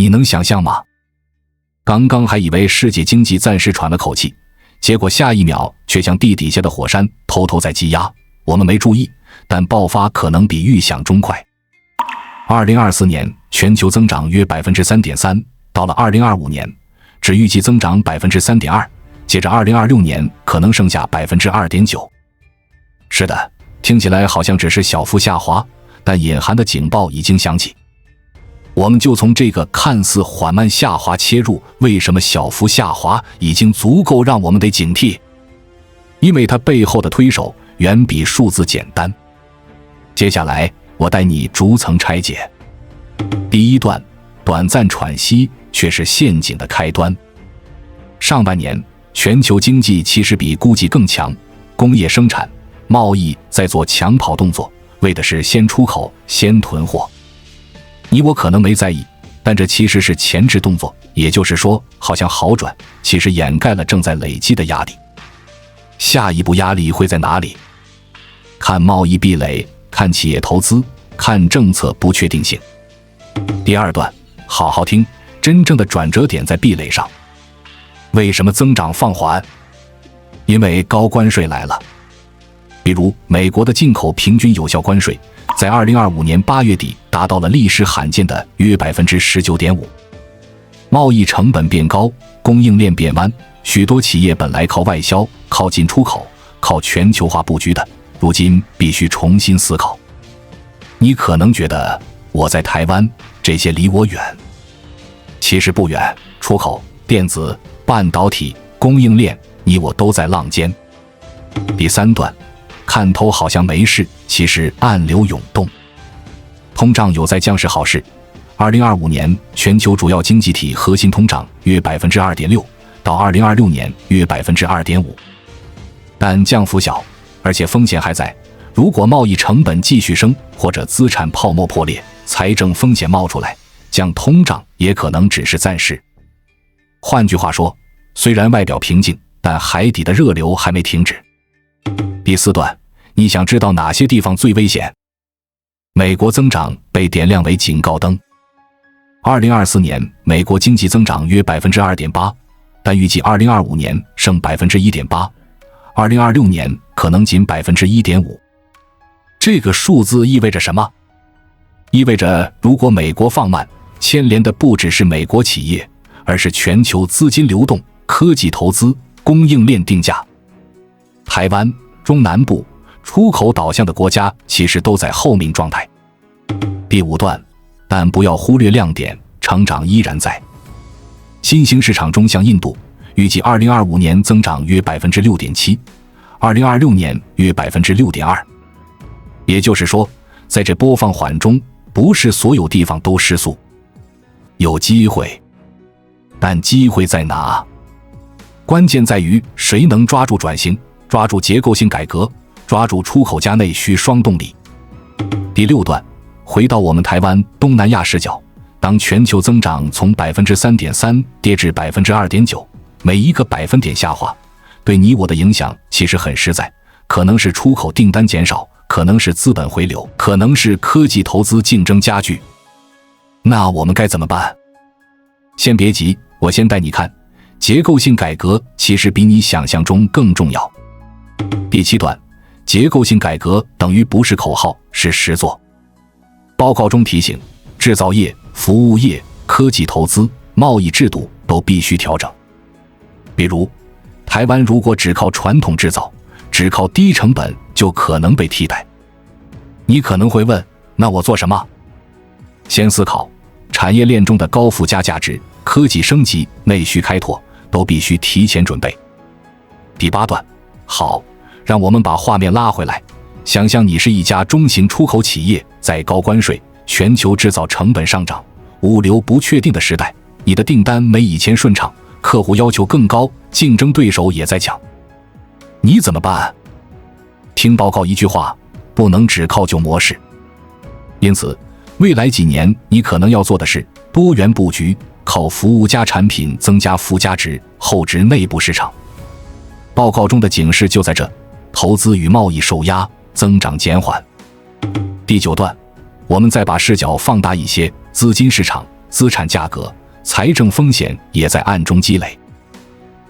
你能想象吗？刚刚还以为世界经济暂时喘了口气，结果下一秒却像地底下的火山偷偷在积压，我们没注意，但爆发可能比预想中快。2024年全球增长约 3.3%， 到了2025年只预计增长 3.2%， 接着2026年可能剩下 2.9%。 是的，听起来好像只是小幅下滑，但隐含的警报已经响起。我们就从这个看似缓慢下滑切入，为什么小幅下滑已经足够让我们得警惕？因为它背后的推手远比数字简单。接下来我带你逐层拆解。第一段，短暂喘息却是陷阱的开端。上半年全球经济其实比估计更强，工业生产、贸易在做抢跑动作，为的是先出口先囤货。你我可能没在意，但这其实是前置动作，也就是说好像好转，其实掩盖了正在累积的压力。下一步压力会在哪里？看贸易壁垒，看企业投资，看政策不确定性。第二段，好好听，真正的转折点在壁垒上。为什么增长放缓？因为高关税来了。比如美国的进口平均有效关税在2025年8月底达到了历史罕见的约 19.5%。 贸易成本变高，供应链变弯，许多企业本来靠外销、靠进出口、靠全球化布局的，如今必须重新思考。你可能觉得我在台湾，这些离我远，其实不远，出口、电子、半导体、供应链，你我都在浪尖。第三段，看头好像没事，其实暗流涌动。通胀有在降是好事。2025年全球主要经济体核心通胀约 2.6%， 到2026年约 2.5%。 但降幅小，而且风险还在。如果贸易成本继续升，或者资产泡沫破裂，财政风险冒出来，降通胀也可能只是暂时。换句话说，虽然外表平静，但海底的热流还没停止。第四段，你想知道哪些地方最危险？美国增长被点亮为警告灯。2024年美国经济增长约 2.8%， 但预计2025年剩 1.8%， 2026年可能仅 1.5%。 这个数字意味着什么？意味着如果美国放慢，牵连的不只是美国企业，而是全球资金流动、科技投资、供应链定价。台湾、中南部出口导向的国家其实都在后命状态。第五段，但不要忽略亮点，成长依然在。新兴市场中像印度，预计2025年增长约 6.7%， 2026年约 6.2%。 也就是说，在这波放缓中，不是所有地方都失速，有机会，但机会在哪？关键在于谁能抓住转型，抓住结构性改革，抓住出口加内需双动力。第六段，回到我们台湾东南亚视角，当全球增长从 3.3% 跌至 2.9%， 每一个百分点下滑，对你我的影响其实很实在，可能是出口订单减少，可能是资本回流，可能是科技投资竞争加剧。那我们该怎么办？先别急，我先带你看，结构性改革其实比你想象中更重要。第七段，结构性改革等于不是口号，是实作。报告中提醒，制造业、服务业、科技投资、贸易制度都必须调整。比如，台湾如果只靠传统制造，只靠低成本，就可能被替代。你可能会问，那我做什么？先思考，产业链中的高附加价值、科技升级、内需开拓，都必须提前准备。第八段，好，让我们把画面拉回来，想象你是一家中型出口企业，在高关税、全球制造成本上涨、物流不确定的时代，你的订单没以前顺畅，客户要求更高，竞争对手也在抢，你怎么办？听报告一句话，不能只靠旧模式。因此，未来几年你可能要做的是多元布局，靠服务加产品增加附加值，厚植内部市场。报告中的警示就在这，投资与贸易受压，增长减缓。第九段，我们再把视角放大一些，资金市场、资产价格、财政风险也在暗中积累。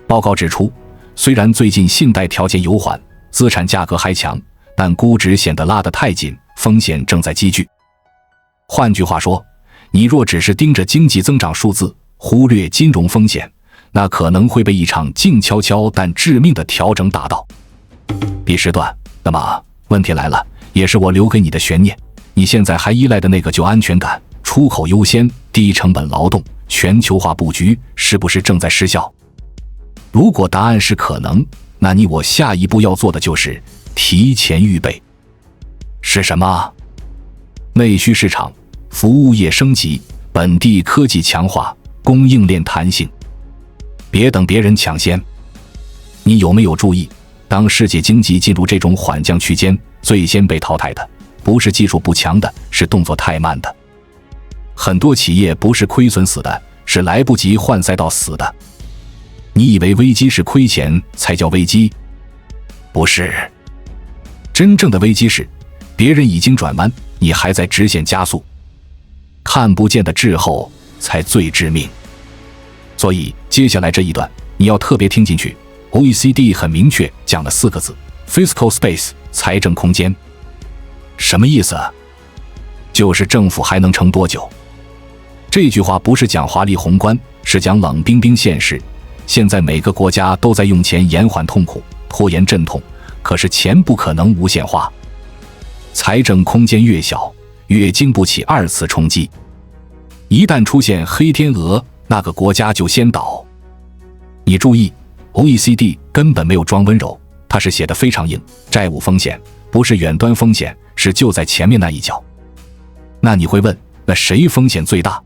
报告指出，虽然最近信贷条件有缓，资产价格还强，但估值显得拉得太紧，风险正在积聚。换句话说，你若只是盯着经济增长数字，忽略金融风险，那可能会被一场静悄悄但致命的调整打到。B 时段，那么问题来了，也是我留给你的悬念，你现在还依赖的那个旧安全感、出口优先、低成本劳动、全球化布局，是不是正在失效？如果答案是可能，那你我下一步要做的就是提前预备。是什么？内需市场、服务业升级、本地科技强化、供应链弹性。别等别人抢先。你有没有注意，当世界经济进入这种缓降区间，最先被淘汰的不是技术不强的，是动作太慢的。很多企业不是亏损死的，是来不及换赛道死的。你以为危机是亏钱才叫危机？不是，真正的危机是别人已经转弯，你还在直线加速。看不见的滞后才最致命。所以接下来这一段你要特别听进去。 OECD 很明确讲了4个字 Fiscal Space 财政空间。什么意思？就是政府还能撑多久。这句话不是讲华丽宏观，是讲冷冰冰现实。现在每个国家都在用钱延缓痛苦，拖延阵痛，可是钱不可能无限化。财政空间越小，越经不起2次冲击。一旦出现黑天鹅，那个国家就先倒。你注意， OECD 根本没有装温柔，它是写得非常硬。债务风险不是远端风险，是就在前面那一角。那你会问，那谁风险最大？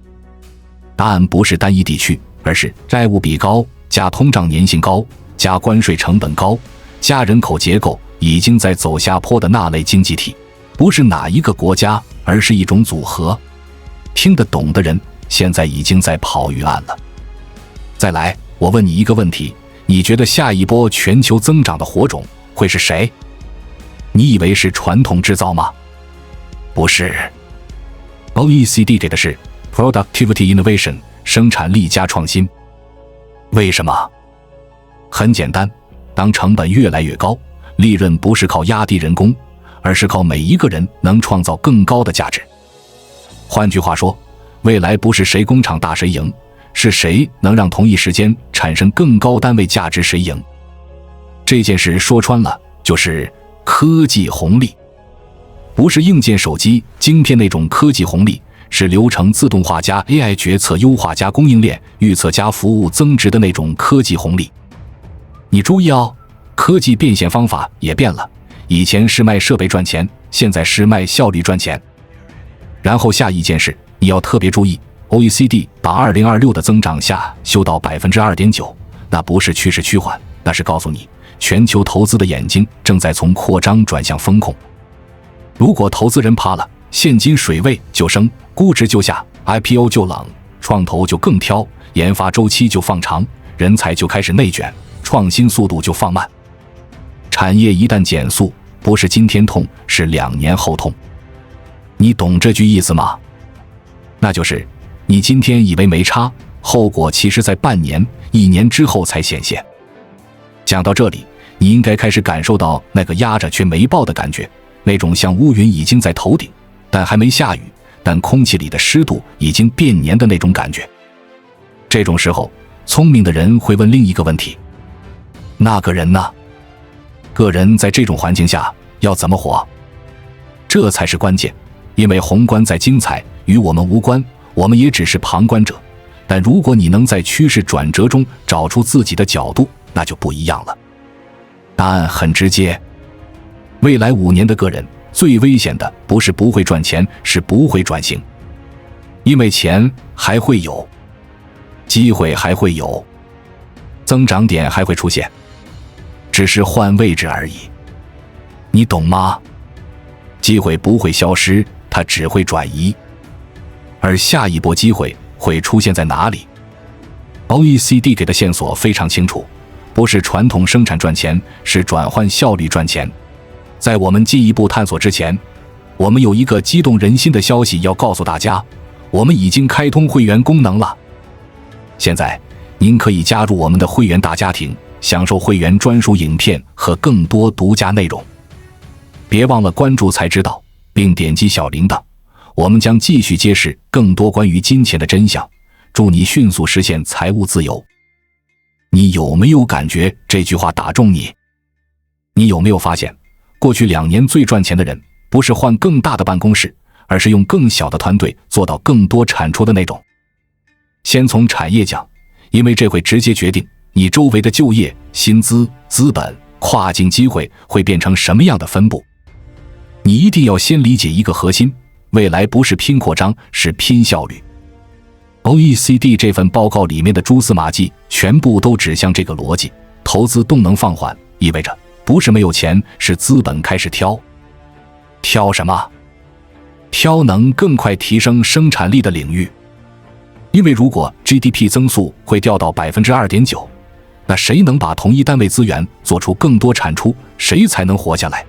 答案不是单一地区，而是债务比高加通胀粘性高加关税成本高加人口结构已经在走下坡的那类经济体。不是哪一个国家，而是一种组合。听得懂的人现在已经在跑预案了。再来，我问你一个问题，你觉得下一波全球增长的火种会是谁？你以为是传统制造吗？不是。 OECD 给的是 Productivity Innovation 生产力加创新。为什么？很简单，当成本越来越高，利润不是靠压低人工，而是靠每一个人能创造更高的价值。换句话说，未来不是谁工厂大谁赢，是谁能让同一时间产生更高单位价值谁赢。这件事说穿了就是科技红利，不是硬件手机晶片那种科技红利，是流程自动化加 AI 决策优化加供应链预测加服务增值的那种科技红利。你注意哦，科技变现方法也变了，以前是卖设备赚钱，现在是卖效率赚钱。然后下一件事你要特别注意， OECD 把2026的增长下修到 2.9%， 那不是趋势趋缓，那是告诉你全球投资的眼睛正在从扩张转向风控。如果投资人怕了，现金水位就升，估值就下， IPO 就冷，创投就更挑，研发周期就放长，人才就开始内卷，创新速度就放慢。产业一旦减速，不是今天痛，是2年后痛。你懂这句意思吗？那就是你今天以为没差，后果其实在半年、1年之后才显现。讲到这里，你应该开始感受到那个压着却没爆的感觉，那种像乌云已经在头顶，但还没下雨，但空气里的湿度已经变黏的那种感觉。这种时候，聪明的人会问另一个问题：那个人呢？个人在这种环境下要怎么活？这才是关键，因为宏观再精彩，与我们无关，我们也只是旁观者。但如果你能在趋势转折中找出自己的角度，那就不一样了。答案很直接，未来5年的个人最危险的不是不会赚钱，是不会转型。因为钱还会有，机会还会有，增长点还会出现，只是换位置而已。你懂吗？机会不会消失，它只会转移。而下一波机会会出现在哪里？ OECD 给的线索非常清楚，不是传统生产赚钱，是转换效率赚钱。在我们进一步探索之前，我们有一个激动人心的消息要告诉大家，我们已经开通会员功能了。现在您可以加入我们的会员大家庭，享受会员专属影片和更多独家内容。别忘了关注才知道，并点击小铃铛，我们将继续揭示更多关于金钱的真相，祝你迅速实现财务自由。你有没有感觉这句话打中你？你有没有发现，过去2年最赚钱的人，不是换更大的办公室，而是用更小的团队做到更多产出的那种？先从产业讲，因为这会直接决定你周围的就业、薪资、资本、跨境机会会变成什么样的分布。你一定要先理解一个核心，未来不是拼扩张，是拼效率。OECD 这份报告里面的蛛丝马迹全部都指向这个逻辑。投资动能放缓，意味着不是没有钱，是资本开始挑。挑什么？挑能更快提升生产力的领域。因为如果 GDP 增速会掉到 2.9%， 那谁能把同一单位资源做出更多产出，谁才能活下来。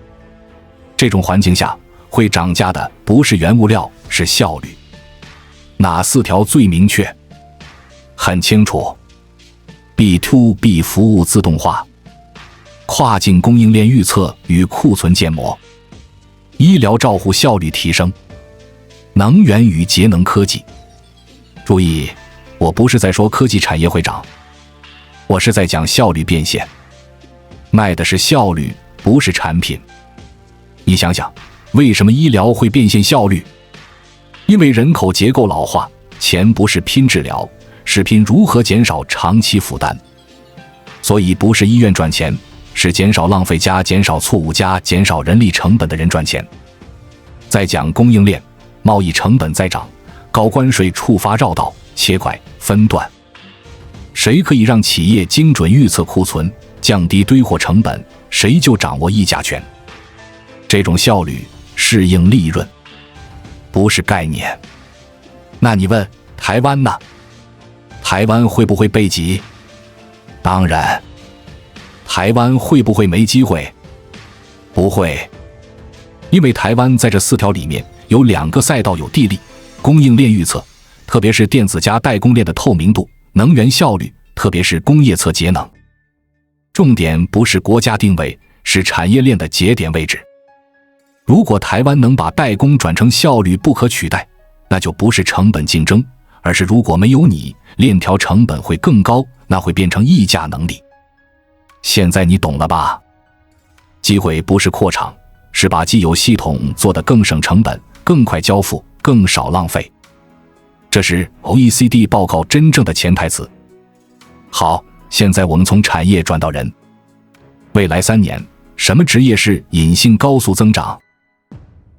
这种环境下会涨价的不是原物料，是效率。哪4条最明确？很清楚。 B2B 服务自动化，跨境供应链预测与库存建模，医疗照护效率提升，能源与节能科技。注意，我不是在说科技产业会涨，我是在讲效率变现，卖的是效率，不是产品。你想想，为什么医疗会变现效率？因为人口结构老化，钱不是拼治疗，是拼如何减少长期负担。所以不是医院赚钱，是减少浪费加减少错误加减少人力成本的人赚钱。再讲供应链，贸易成本在涨，高关税触发绕道、切块、分段。谁可以让企业精准预测库存，降低堆货成本，谁就掌握议价权。这种效率适应利润，不是概念。那你问台湾呢？台湾会不会被挤？当然。台湾会不会没机会？不会。因为台湾在这4条里面有2个赛道有地利：供应链预测，特别是电子加代工链的透明度；能源效率，特别是工业侧节能。重点不是国家定位，是产业链的节点位置。如果台湾能把代工转成效率不可取代，那就不是成本竞争，而是如果没有你，链条成本会更高，那会变成议价能力。现在你懂了吧？机会不是扩厂，是把既有系统做得更省成本、更快交付、更少浪费。这是 OECD 报告真正的潜台词。好，现在我们从产业转到人。未来3年，什么职业是隐性高速增长？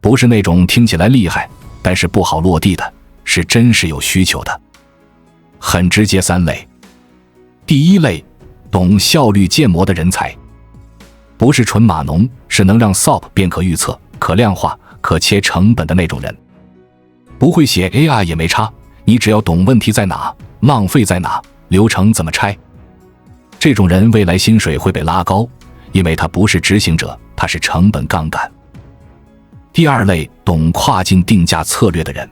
不是那种听起来厉害，但是不好落地的，是真是有需求的。很直接3类。第一类，懂效率建模的人才。不是纯码农，是能让 SOP 变可预测、可量化、可切成本的那种人。不会写 AI 也没差，你只要懂问题在哪，浪费在哪，流程怎么拆。这种人未来薪水会被拉高，因为他不是执行者，他是成本杠杆。第二类，懂跨境定价策略的人。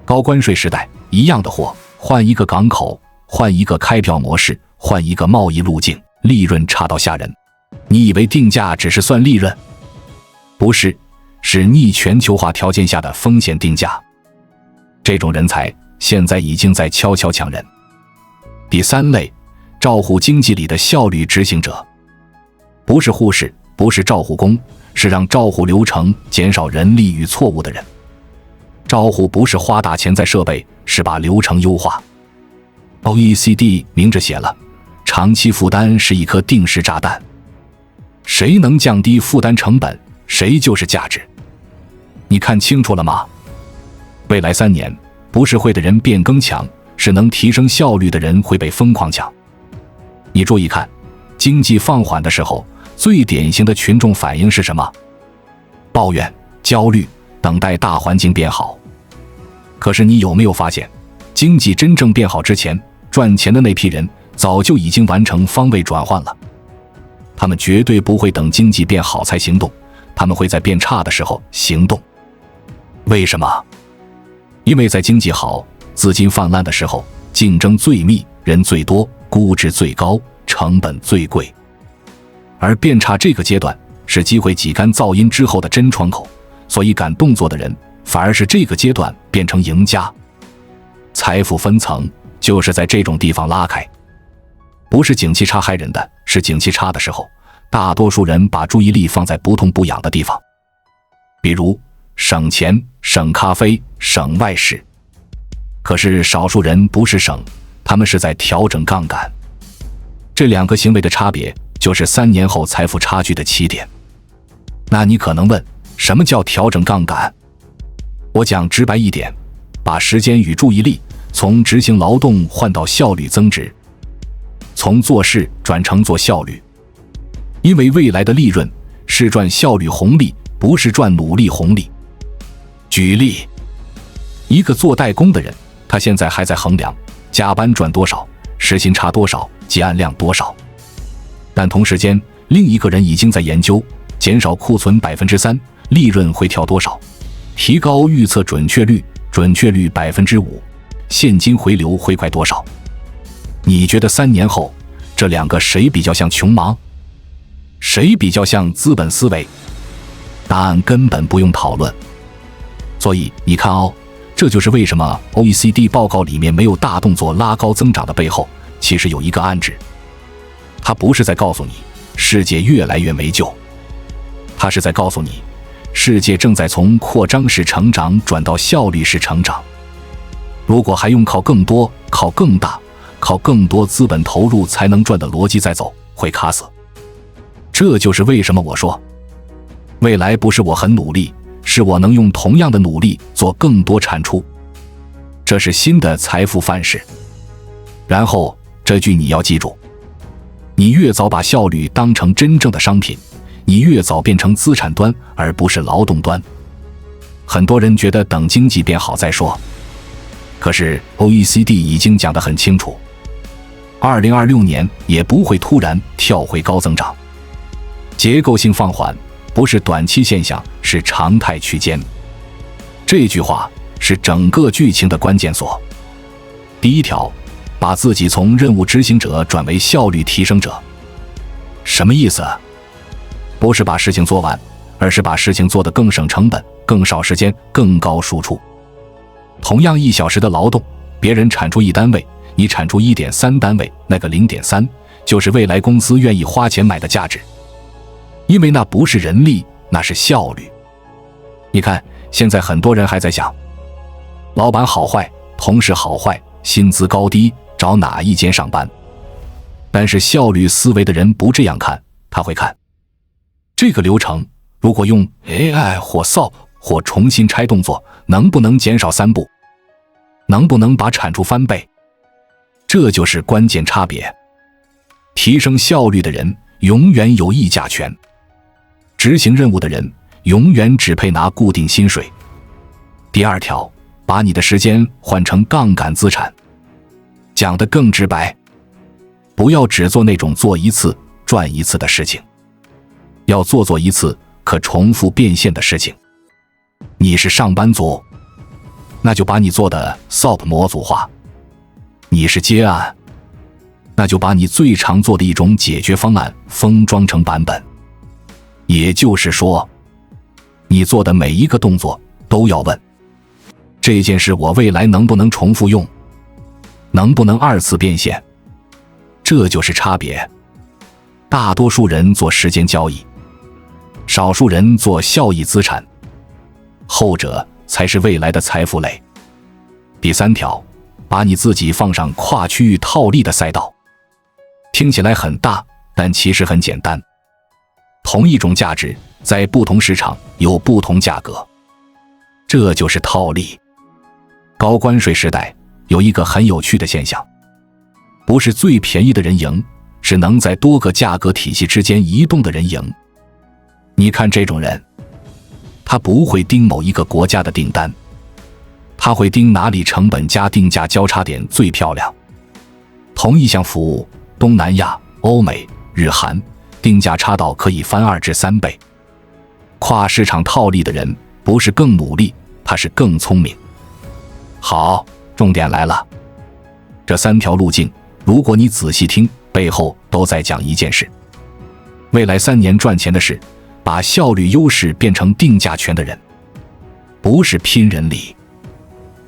高关税时代，一样的货，换一个港口，换一个开票模式，换一个贸易路径，利润差到吓人。你以为定价只是算利润？不是，是逆全球化条件下的风险定价。这种人才现在已经在悄悄抢人。第3类，照护经济里的效率执行者。不是护士，不是照护工，是让照护流程减少人力与错误的人。照护不是花大钱在设备，是把流程优化。OECD 明着写了，长期负担是一颗定时炸弹。谁能降低负担成本，谁就是价值。你看清楚了吗？未来3年，不是会的人变更强，是能提升效率的人会被疯狂抢。你注意看，经济放缓的时候，最典型的群众反应是什么？抱怨、焦虑，等待大环境变好。可是你有没有发现，经济真正变好之前，赚钱的那批人早就已经完成方位转换了。他们绝对不会等经济变好才行动，他们会在变差的时候行动。为什么？因为在经济好、资金泛滥的时候，竞争最密，人最多，估值最高，成本最贵。而变差这个阶段是机会挤干噪音之后的真窗口，所以敢动作的人反而是这个阶段变成赢家。财富分层就是在这种地方拉开，不是景气差害人的，是景气差的时候，大多数人把注意力放在不痛不痒的地方，比如省钱、省咖啡、省外事。可是少数人不是省，他们是在调整杠杆。这两个行为的差别就是3年后财富差距的起点。那你可能问，什么叫调整杠杆？我讲直白一点，把时间与注意力从执行劳动换到效率增值，从做事转成做效率。因为未来的利润是赚效率红利，不是赚努力红利。举例，一个做代工的人，他现在还在衡量加班赚多少，时薪差多少，结案量多少。但同时间，另一个人已经在研究减少库存 3%， 利润会跳多少，提高预测准确率 5%， 现金回流会快多少。你觉得3年后这两个谁比较像穷忙？谁比较像资本思维？答案根本不用讨论。所以你看哦，这就是为什么 OECD 报告里面没有大动作拉高增长的背后，其实有一个暗指。它不是在告诉你世界越来越没救，它是在告诉你世界正在从扩张式成长转到效率式成长。如果还用靠更多、靠更大、靠更多资本投入才能赚的逻辑在走，会卡死。这就是为什么我说，未来不是我很努力，是我能用同样的努力做更多产出。这是新的财富范式。然后这句你要记住，你越早把效率当成真正的商品，你越早变成资产端而不是劳动端。很多人觉得等经济变好再说，可是 OECD 已经讲得很清楚，2026年也不会突然跳回高增长。结构性放缓不是短期现象，是常态区间。这句话是整个剧情的关键所。第一条，把自己从任务执行者转为效率提升者。什么意思？不是把事情做完，而是把事情做得更省成本、更少时间、更高输出。同样1小时的劳动，别人产出1单位，你产出 1.3 单位，那个 0.3 就是未来公司愿意花钱买的价值。因为那不是人力，那是效率。你看，现在很多人还在想，老板好坏，同事好坏，薪资高低，找哪一间上班。但是效率思维的人不这样看，他会看这个流程如果用 AI 或 SOP 或重新拆动作，能不能减少3步，能不能把产出翻倍。这就是关键差别。提升效率的人永远有议价权，执行任务的人永远只配拿固定薪水。第二条，把你的时间换成杠杆资产。讲得更直白，不要只做那种做一次赚一次的事情，要做一次可重复变现的事情。你是上班族，那就把你做的 SOP 模组化；你是接案，那就把你最常做的一种解决方案封装成版本。也就是说，你做的每一个动作都要问，这件事我未来能不能重复用，能不能2次变现。这就是差别。大多数人做时间交易，少数人做效益资产，后者才是未来的财富类。第三条，把你自己放上跨区域套利的赛道。听起来很大，但其实很简单。同一种价值，在不同市场有不同价格，这就是套利。高关税时代有一个很有趣的现象，不是最便宜的人赢，是能在多个价格体系之间移动的人赢。你看这种人，他不会盯某一个国家的订单，他会盯哪里成本加定价交叉点最漂亮。同一项服务，东南亚、欧美、日韩定价差到可以翻2至3倍。跨市场套利的人不是更努力，他是更聪明。好，重点来了。这3条路径，如果你仔细听，背后都在讲一件事。未来3年赚钱的是把效率优势变成定价权的人，不是拼人力，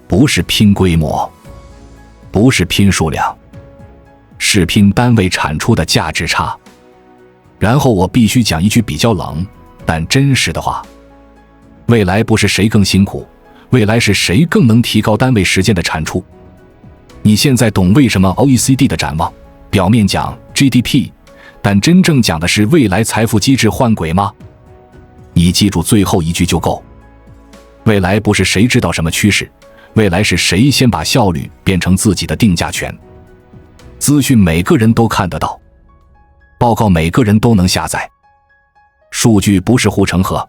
不是拼规模，不是拼数量，是拼单位产出的价值差。然后我必须讲一句比较冷但真实的话，未来不是谁更辛苦，未来是谁更能提高单位时间的产出。你现在懂为什么 OECD 的展望表面讲 GDP， 但真正讲的是未来财富机制换轨吗？你记住最后一句就够。未来不是谁知道什么趋势，未来是谁先把效率变成自己的定价权。资讯每个人都看得到，报告每个人都能下载，数据不是护城河。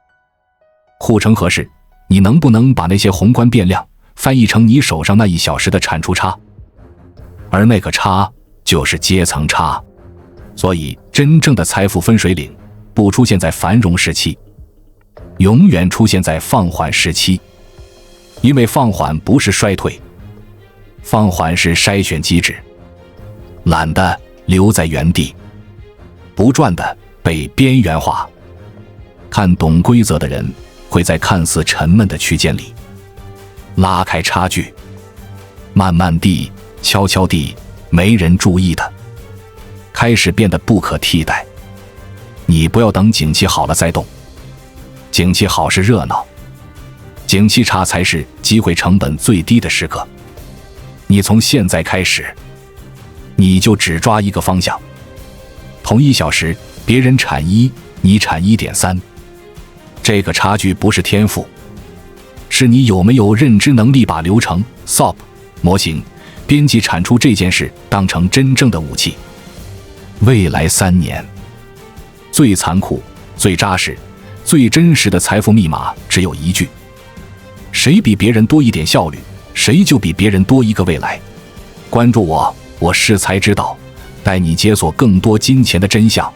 护城河是你能不能把那些宏观变量翻译成你手上那1小时的产出差，而那个差就是阶层差。所以真正的财富分水岭不出现在繁荣时期，永远出现在放缓时期。因为放缓不是衰退，放缓是筛选机制。懒的留在原地，不赚的被边缘化。看懂规则的人会在看似沉闷的区间里拉开差距，慢慢地、悄悄地，没人注意的，开始变得不可替代。你不要等景气好了再动，景气好是热闹，景气差才是机会成本最低的时刻。你从现在开始，你就只抓一个方向，同1小时别人产1，你产 1.3， 这个差距不是天赋，是你有没有认知能力把流程 SOP 模型编辑产出这件事当成真正的武器。未来3年最残酷、最扎实、最真实的财富密码只有一句：谁比别人多一点效率，谁就比别人多一个未来。关注我，我是才知道，带你解锁更多金钱的真相。